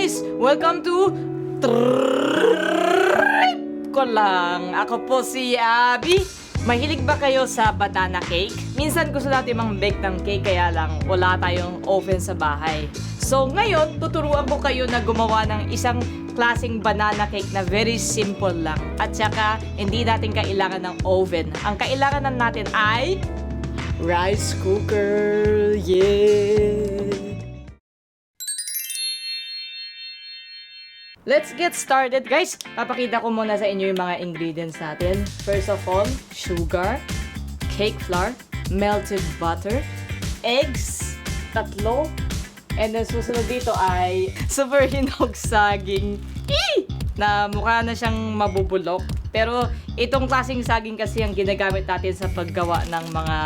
guys! Welcome to Trip ko lang. Ako po si Abby. Mahilig ba kayo sa banana cake? Minsan gusto natin mang-bake ng cake kaya lang wala tayong oven sa bahay. So ngayon, tuturuan ko kayo na gumawa ng isang klaseng banana cake na very simple lang. At saka, hindi natin kailangan ng oven. Ang kailangan natin ay rice cooker. Yeah! Let's get started, guys! Papakita ko muna sa inyo yung mga ingredients natin. First of all, sugar, cake flour, melted butter, eggs, 3, and then susunod dito ay super hinog saging na mukha na siyang mabubulok. Pero itong klaseng saging kasi ang ginagamit natin sa paggawa ng mga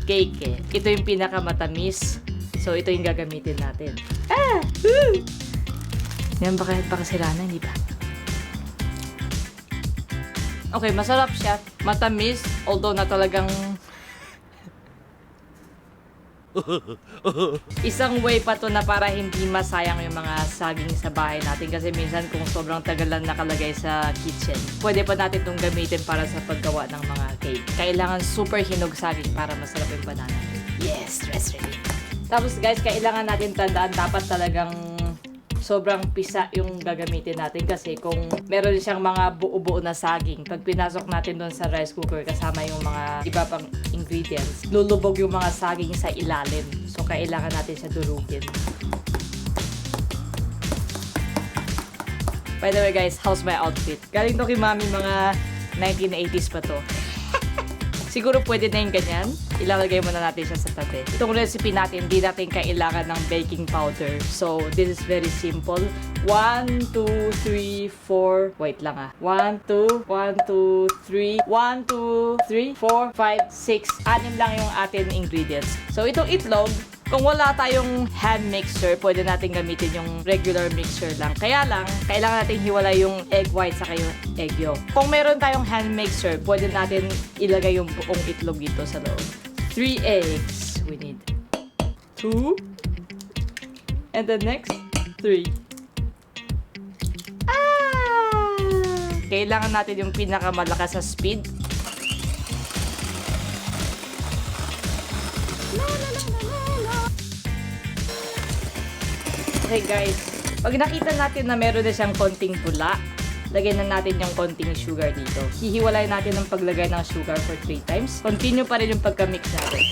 cake eh. Ito yung pinakamatamis. So ito yung gagamitin natin. Yan baka sila na, hindi ba? Okay, masarap siya. Matamis, although na talagang isang way pa to na para hindi masayang yung mga saging sa bahay natin. Kasi minsan kung sobrang tagal lang nakalagay sa kitchen, pwede pa natin itong gamitin para sa paggawa ng mga cake. Kailangan super hinog saging para masarap yung banana. Yes, stress relief. Tapos guys, kailangan natin tandaan, dapat talagang sobrang pisa yung gagamitin natin kasi kung meron siyang mga buo-buo na saging, pag pinasok natin doon sa rice cooker kasama yung mga iba pang ingredients, lulubog yung mga saging sa ilalim. So, kailangan natin siya durugin. By the way guys, how's my outfit? Galing to kay mami, mga 1980s pa to. Siguro pwede na yung ganyan. Ilalagay muna natin siya sa tabi. Itong recipe natin, hindi natin kailangan ng baking powder. So, this is very simple. 1, 2, 3, 4. Wait lang ah. 1, 2, 1, 2, 3. 1, 2, 3, 4, 5, 6. 6 lang yung atin ingredients. So, itong itlog, kung wala tayong hand mixer, pwede natin gamitin yung regular mixer lang. Kaya lang, kailangan natin hiwalay yung egg white sa yung egg yolk. Kung meron tayong hand mixer, pwede natin ilagay yung buong itlog dito sa loob. 3 eggs we need. 2. And the next, 3. Kailangan natin yung pinakamalakas sa speed. Okay guys, pag nakita natin na meron na siyang konting pula, lagyan na natin yung konting sugar dito. Hihiwalay natin ang paglagay ng sugar for 3 times. Continue pa rin yung pagka-mix natin.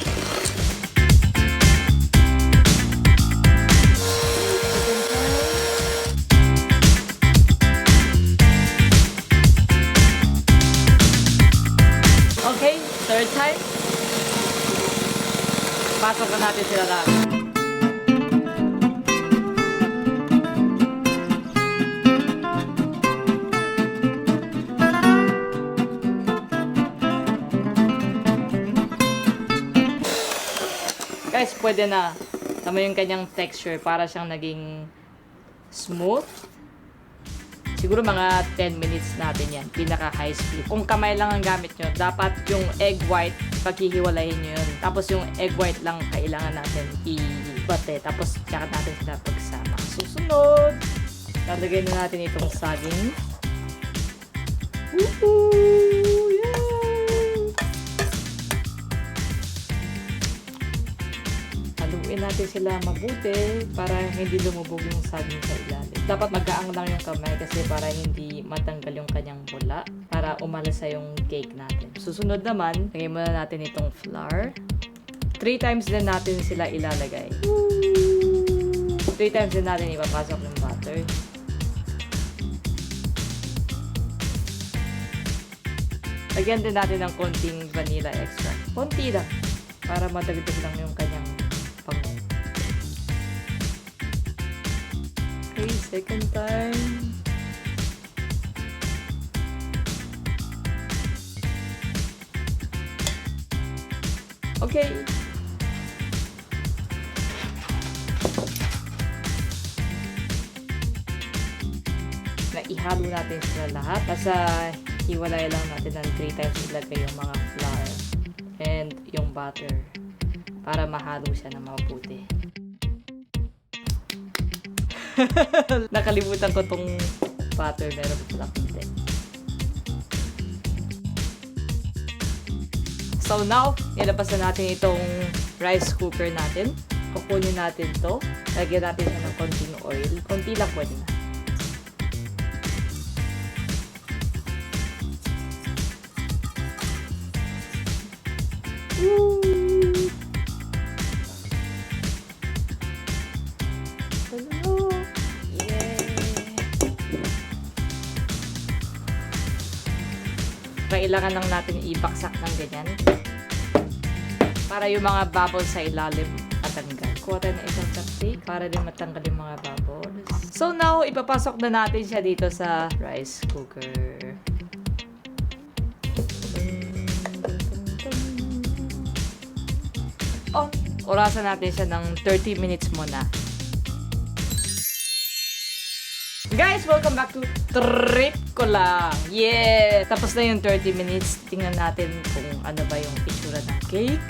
Okay, 3rd time. Pasok na natin sila lahat. Guys, pwede na. Tama yung kanyang texture para siyang naging smooth. Siguro mga 10 minutes natin yan. Pinaka high speed. Kung kamay lang ang gamit nyo, dapat yung egg white, paghihiwalayin nyo yun. Tapos yung egg white lang kailangan natin i-bate. Tapos tsaka natin sila pagsama. Susunod, lalagay na natin itong saging. Woohoo! Yeah! Haluin natin sila mabuti para hindi lumubog yung saging sa ilalim. Dapat magaang lang yung kamay kasi para hindi matanggal yung kanyang bula, para umalasa yung cake natin. Susunod naman, lagay muna natin itong flour. 3 times din natin sila ilalagay. 3 times din natin ipapasok yung butter. Lagyan din natin ng konting vanilla extract. Konti lang, para madagdag lang yung kanyang pango. Okay, second time. Okay. Naihalo natin sila lahat. Basta hiwalay lang natin ng 3 times ilagay yung mga flour and yung butter para mahalo siya na mabuti. Nakalimutan ko tong butter. Meron pa pala konti. So now, ilabas na natin itong rice cooker natin. Kukunin natin to. Lagyan natin siya ng konting oil. Konti lang pwede na. Woo! Hello! Yay! Kailangan lang natin ibaksak ng ganyan para yung mga bubbles sa ilalim matanggal. Kuha tayo ng isang chopstick para din matanggal yung mga bubbles. So now, ipapasok na natin siya dito sa rice cooker. Oh, orasan natin siya ng 30 minutes muna. Guys, welcome back to Trip Ko Lang. Yeah! Tapos na yung 30 minutes. Tingnan natin kung ano ba yung itsura ng cake.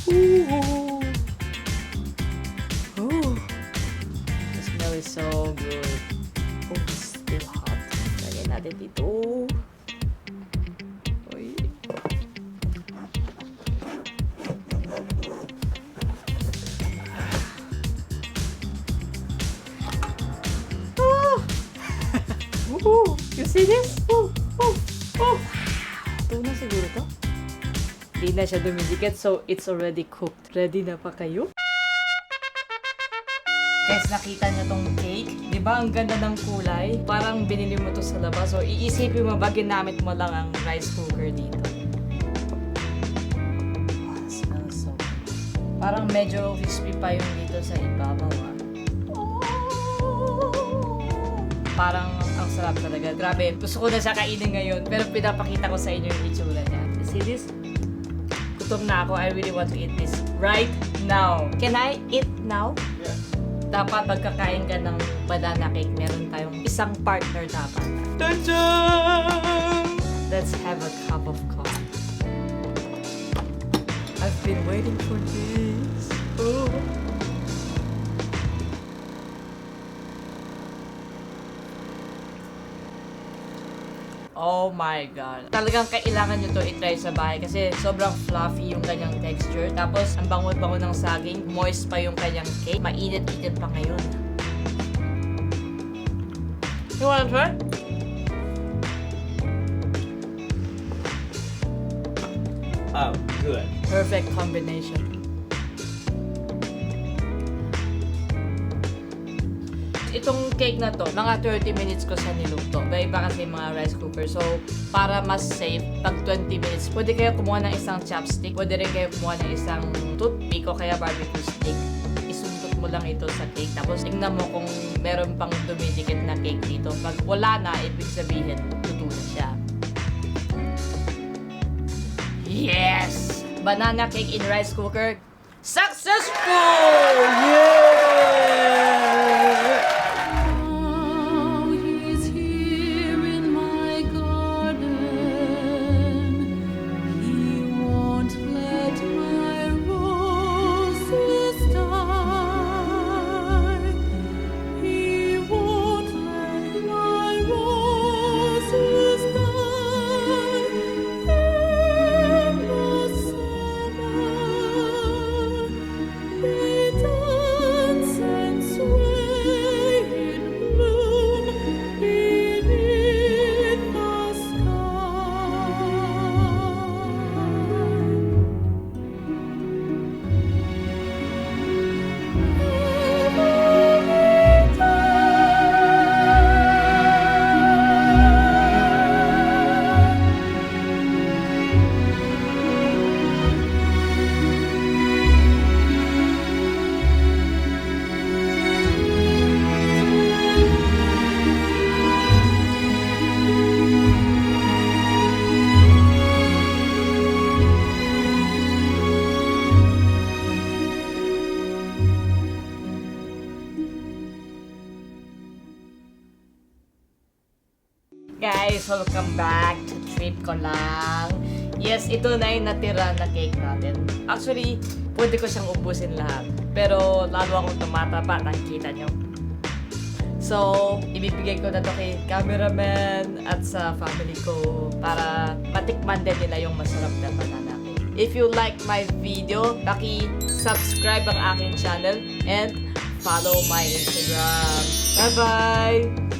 Ooh! Ooh! The smell is so good. Oh, it's still hot. Lagyan natin dito. Uy. Woohoo! You see this? Woo! Woo! Woo! Ito na siguro to. Hindi na siya dumidikit, so it's already cooked. Ready na pa kayo? Guys, nakita niyo tong cake? Di ba ang ganda ng kulay? Parang binili mo to sa labas. So, iisipin mo ba ginamit mo lang ang rice cooker dito? Oh, it smells so good. Parang medyo crispy pa yung dito sa ibabaw. Parang ang sarap talaga. Grabe, gusto ko na siya kainin ngayon. Pero pinapakita ko sa inyo yung itsura niya. See this? Gutom na ako. I really want to eat this right now. Can I eat now? Yeah. Dapat pagkakain ka ng banana cake, meron tayong isang partner dapat. Tadaan! Let's have a cup of coffee. I've been waiting for this. Oh. Oh my God. Talagang kailangan nyo to i-try sa bahay kasi sobrang fluffy yung kanyang texture. Tapos, ang bango-bango ng saging, moist pa yung kanyang cake. Mainit-init pa ngayon. You wanna try? Oh, good. Perfect combination. Itong cake na to, mga 30 minutes ko sa niluto. Iba kasi mga rice cooker. So, para mas safe, pag 20 minutes, pwede kayo kumuha ng isang chopstick. Pwede rin kayo kumuha ng isang toothpick o kaya barbecue stick. Isuntot mo lang ito sa cake. Tapos, tingnan mo kung meron pang dumidikit na cake dito. Pag wala na, ibig sabihin, luto na siya. Yes! Banana cake in rice cooker. Successful! Yeah! Guys, welcome back to Trip Ko Lang. Yes, ito na yung natira na cake natin. Actually, pwede ko siyang ubusin lahat. Pero lalo akong tumataba, nakikita nyo. So, ibibigay ko na to kay cameraman at sa family ko para matikman din nila yung masarap na banana cake. If you like my video, paki-subscribe ang aking channel and follow my Instagram. Bye-bye!